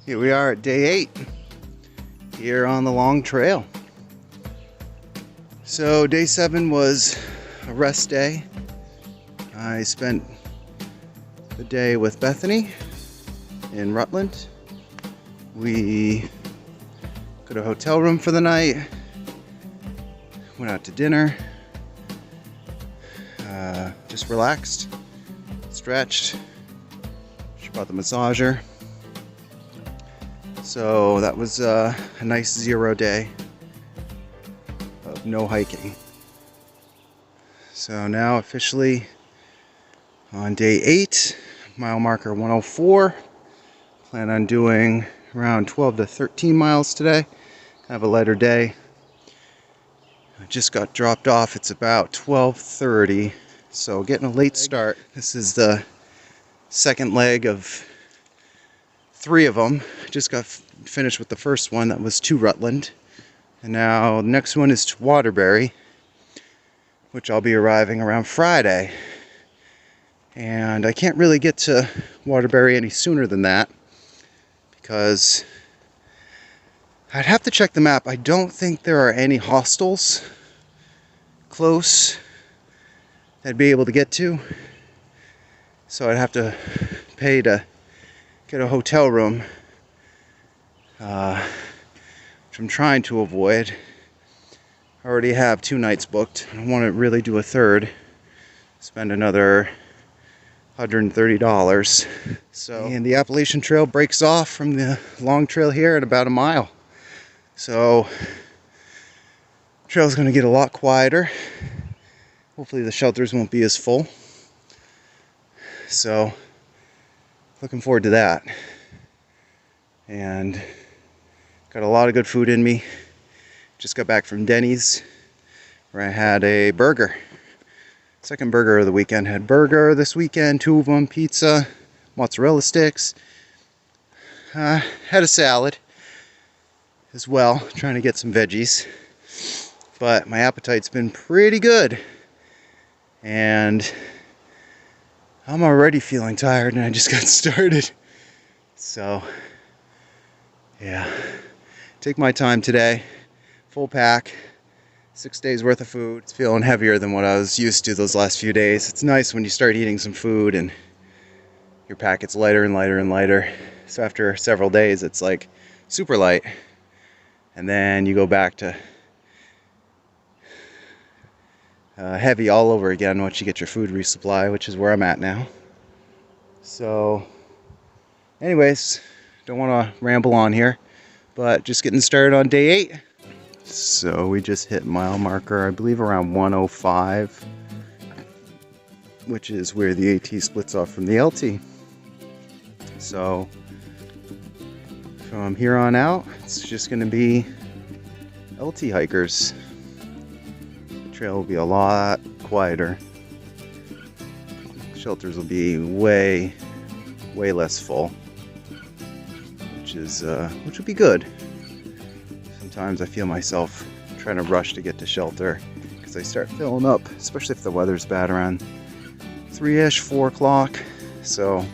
Here we are at day 8 here on the long trail. So day 7 was a rest day. I spent the day with Bethany in Rutland. We got a hotel room for the night, went out to dinner, just relaxed, stretched. She brought the massager. So that was a nice 0 day of no hiking. So now officially on day 8, mile marker 104. Plan on doing around 12 to 13 miles today. Kind of a lighter day. I just got dropped off. It's about 12:30, so getting a late start. This is the second leg of 3 of them. I just got finished with the first one. That was to Rutland. And now the next one is to Waterbury, which I'll be arriving around Friday. And I can't really get to Waterbury any sooner than that because I'd have to check the map. I don't think there are any hostels close that I'd be able to get to. So I'd have to pay to get a hotel room, which I'm trying to avoid. I already have 2 nights booked. I don't want to really do a third. Spend another $130. And the Appalachian Trail breaks off from the long trail here at about a mile. So the trail's going to get a lot quieter. Hopefully the shelters won't be as full. So looking forward to that. And got a lot of good food in me. Just got back from Denny's where I had a burger. Second burger of the weekend. Had burger this weekend, 2 of them, pizza, mozzarella sticks. Had a salad as well, trying to get some veggies. But my appetite's been pretty good. And I'm already feeling tired and I just got started. So, yeah. Take my time today. Full pack. 6 days worth of food. It's feeling heavier than what I was used to those last few days. It's nice when you start eating some food and your pack gets lighter and lighter and lighter. So after several days, it's like super light. And then you go back to heavy all over again once you get your food resupply, which is where I'm at now. So anyways, don't want to ramble on here, but just getting started on day 8. So we just hit mile marker, I believe around 105, which is where the AT splits off from the LT. So from here on out, it's just going to be LT hikers. The trail will be a lot quieter. Shelters will be way less full, which will be good. Sometimes I feel myself trying to rush to get to shelter because I start filling up, especially if the weather's bad around 3-ish, 4 o'clock. So,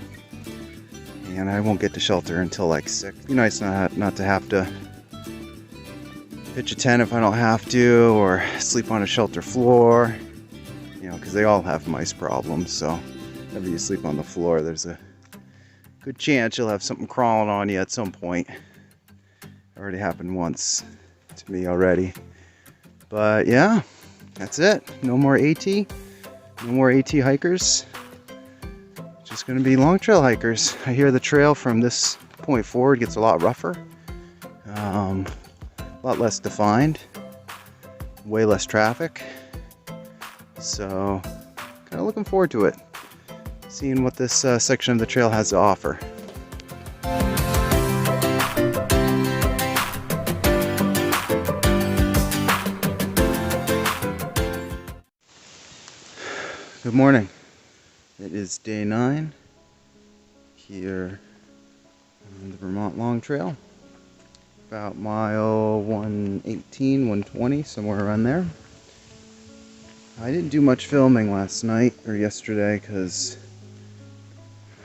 and I won't get to shelter until like 6. It'd be nice not to have to pitch a tent if I don't have to, or sleep on a shelter floor, you know, because they all have mice problems. So whenever you sleep on the floor, there's a good chance you'll have something crawling on you at some point. Already happened once to me already. But yeah, that's it. No more AT. No more AT hikers. Just going to be long trail hikers. I hear the trail from this point forward gets a lot rougher. A lot less defined. Way less traffic. So kind of looking forward to it. Seeing what this section of the trail has to offer. Good morning. It is day 9 here on the Vermont Long Trail. About mile 118, 120, somewhere around there. I didn't do much filming last night or yesterday because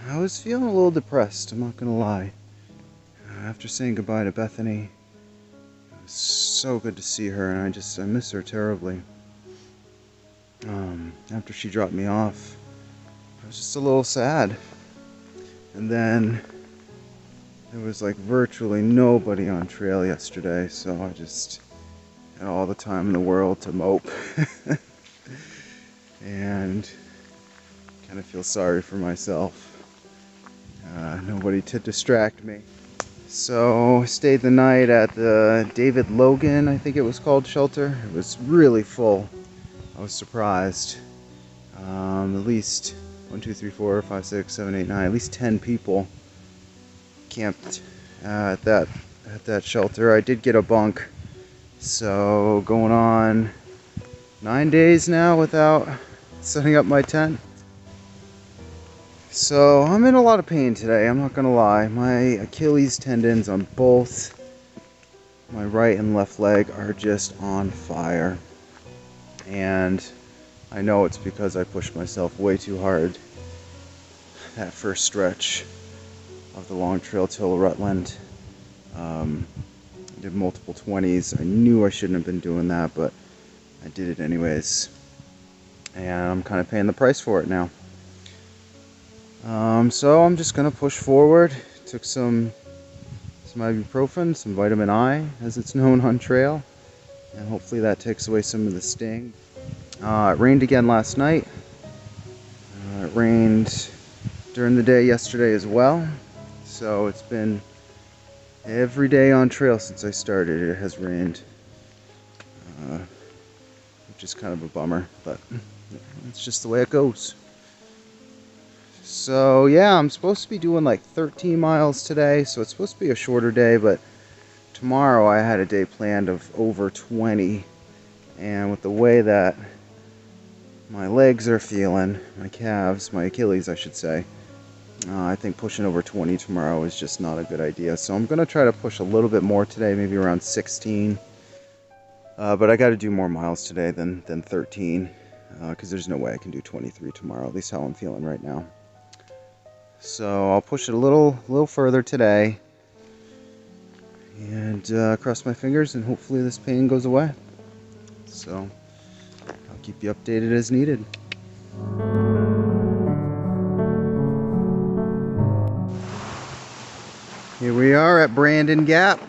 I was feeling a little depressed, I'm not gonna lie. after saying goodbye to Bethany, it was so good to see her, and I miss her terribly. After she dropped me off, I was just a little sad. And then there was like virtually nobody on trail yesterday, so I just had all the time in the world to mope. And kind of feel sorry for myself. Nobody to distract me. So I stayed the night at the David Logan, I think it was called, shelter. It was really full. I was surprised. At least 1, 2, 3, 4, 5, 6, 7, 8, 9, at least 10 people camped at that shelter. I did get a bunk, so going on 9 days now without setting up my tent. So I'm in a lot of pain today, I'm not gonna lie. My Achilles tendons on both my right and left leg are just on fire. And I know it's because I pushed myself way too hard that first stretch of the long trail till Rutland. I did multiple 20s. I knew I shouldn't have been doing that, but I did it anyways. And I'm kind of paying the price for it now. So I'm just gonna push forward. Took some ibuprofen, some vitamin I, as it's known on trail, and hopefully that takes away some of the sting. It rained again last night. It rained during the day yesterday as well. So it's been every day on trail since I started. It has rained, which is kind of a bummer, but it's just the way it goes. So yeah, I'm supposed to be doing like 13 miles today, so it's supposed to be a shorter day, but tomorrow I had a day planned of over 20, and with the way that my legs are feeling, my calves, my Achilles I should say, I think pushing over 20 tomorrow is just not a good idea. So I'm going to try to push a little bit more today, maybe around 16, but I got to do more miles today than 13, because there's no way I can do 23 tomorrow, at least how I'm feeling right now. So I'll push it a little further today, and cross my fingers, and hopefully this pain goes away. So I'll keep you updated as needed. Here we are at Brandon Gap,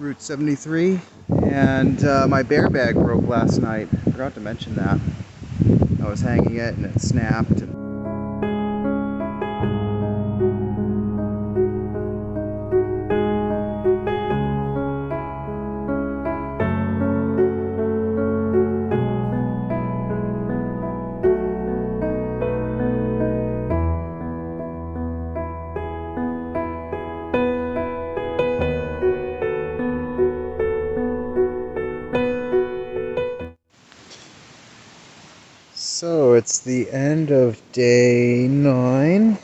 Route 73, and my bear bag broke last night. I forgot to mention that. I was hanging it and it snapped. So it's the end of day 9.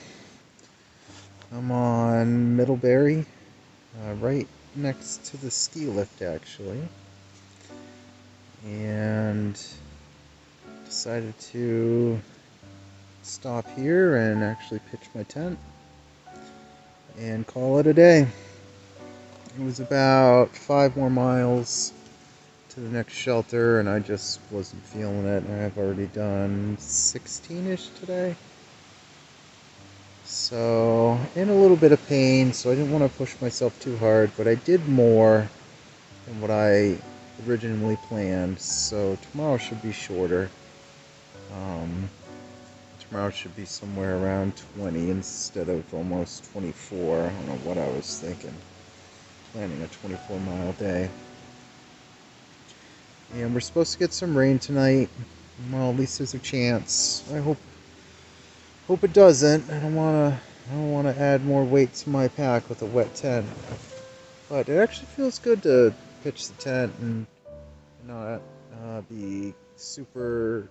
I'm on Middlebury, right next to the ski lift actually, and decided to stop here and actually pitch my tent and call it a day. It was about 5 more miles to the next shelter, and I just wasn't feeling it. I've already done 16-ish today, so in a little bit of pain, so I didn't want to push myself too hard, but I did more than what I originally planned, so tomorrow should be shorter. Tomorrow should be somewhere around 20 instead of almost 24. I don't know what I was thinking, planning a 24-mile day. And we're supposed to get some rain tonight. Well, at least there's a chance. I hope it doesn't. I don't want to add more weight to my pack with a wet tent. But it actually feels good to pitch the tent and not be super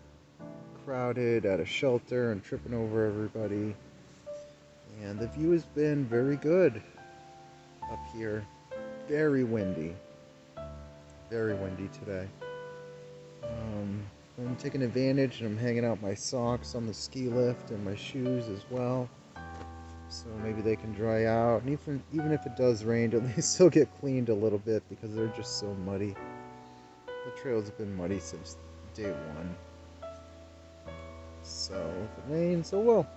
crowded at a shelter and tripping over everybody. And the view has been very good up here. Very windy. Very windy today. I'm taking advantage, and I'm hanging out my socks on the ski lift and my shoes as well. so maybe they can dry out. And even if it does rain, at least they'll get cleaned a little bit because they're just so muddy. The trails have been muddy since day one. So if it rains, oh well.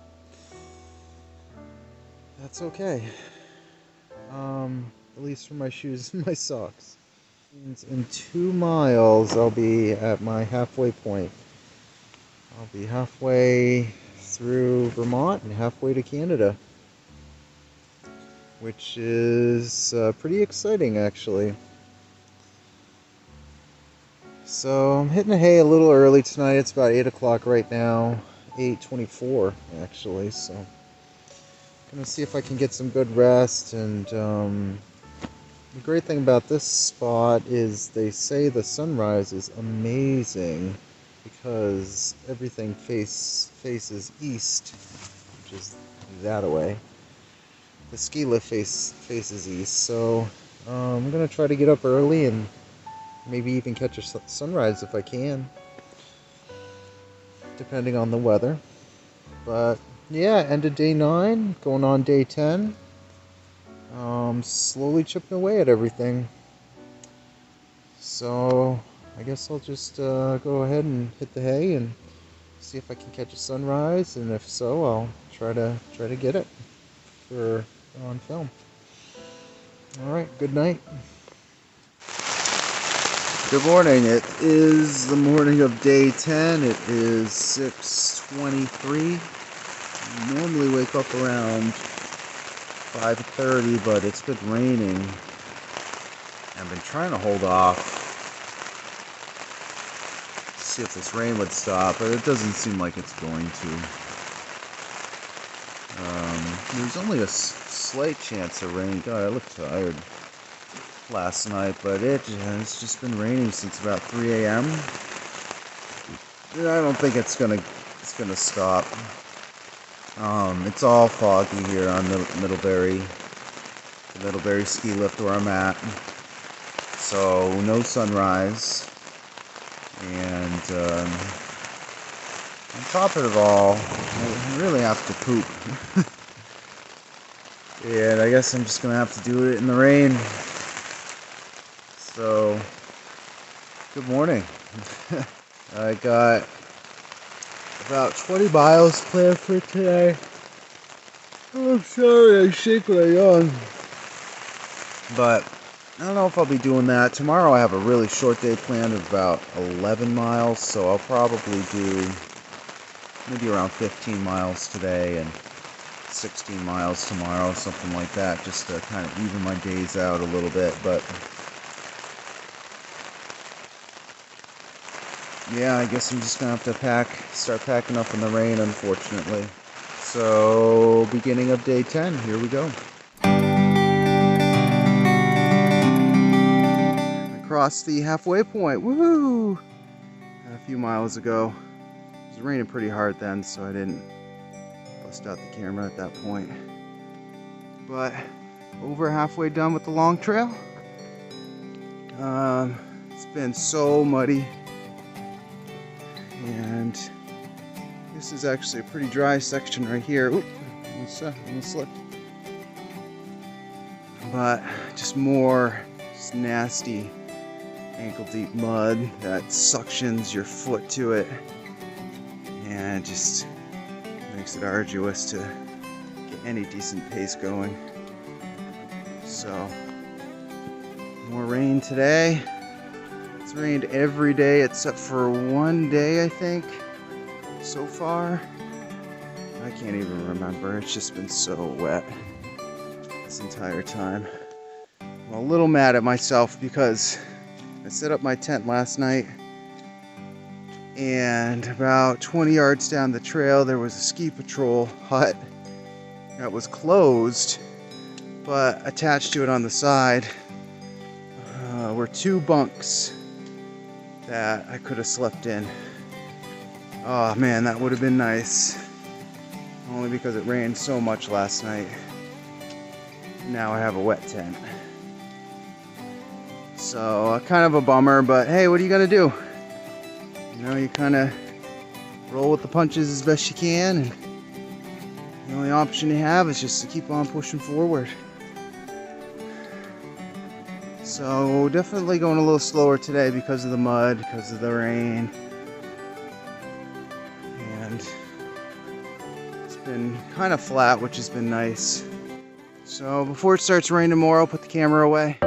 That's okay. At least for my shoes and my socks. In 2 miles, I'll be at my halfway point. I'll be halfway through Vermont and halfway to Canada, which is pretty exciting actually. So I'm hitting the hay a little early tonight. It's about 8 o'clock right now, 8:24 actually. So I'm gonna see if I can get some good rest. And the great thing about this spot is they say the sunrise is amazing because everything faces east, which is that away. The ski lift faces east, so I'm gonna try to get up early and maybe even catch a sunrise if I can, depending on the weather. But yeah, end of day 9, going on day 10. Slowly chipping away at everything. So I guess I'll just go ahead and hit the hay and see if I can catch a sunrise, and if so, I'll try to get it for on film. All right, good night. Good morning. It is the morning of day 10. It is 6:23. Normally wake up around 5:30, but it's been raining. I've been trying to hold off to see if this rain would stop, but it doesn't seem like it's going to. There's only a slight chance of rain. God, I look tired last night, but it's just been raining since about 3 a.m. I don't think it's gonna stop. It's all foggy here on the Middlebury ski lift where I'm at. So no sunrise, and on top of it all, I really have to poop. And I guess I'm just gonna have to do it in the rain. So, good morning. I got about 20 miles planned for today. Oh, I'm sorry, I shake when I yawn. But I don't know if I'll be doing that. Tomorrow I have a really short day planned of about 11 miles, so I'll probably do maybe around 15 miles today and 16 miles tomorrow, something like that, just to kind of even my days out a little bit. But yeah, I guess I'm just gonna have to start packing up in the rain, unfortunately. So, beginning of day 10, here we go. I crossed the halfway point, woohoo! A few miles ago. It was raining pretty hard then, so I didn't bust out the camera at that point. But, over halfway done with the long trail. It's been so muddy. And this is actually a pretty dry section right here. Oop, almost slipped. But just more nasty ankle deep mud that suctions your foot to it, and just makes it arduous to get any decent pace going. So more rain today. It's rained every day except for one day, I think, so far. I can't even remember. It's just been so wet this entire time. I'm a little mad at myself because I set up my tent last night, and about 20 yards down the trail there was a ski patrol hut that was closed, but attached to it on the side were 2 bunks that I could have slept in. Oh man, that would have been nice. Only because it rained so much last night. Now I have a wet tent. So, kind of a bummer, but hey, what are you gonna do? You know, you kind of roll with the punches as best you can, The only option you have is just to keep on pushing forward. So definitely going a little slower today because of the mud, because of the rain. And it's been kind of flat, which has been nice. So before it starts raining tomorrow, I'll put the camera away.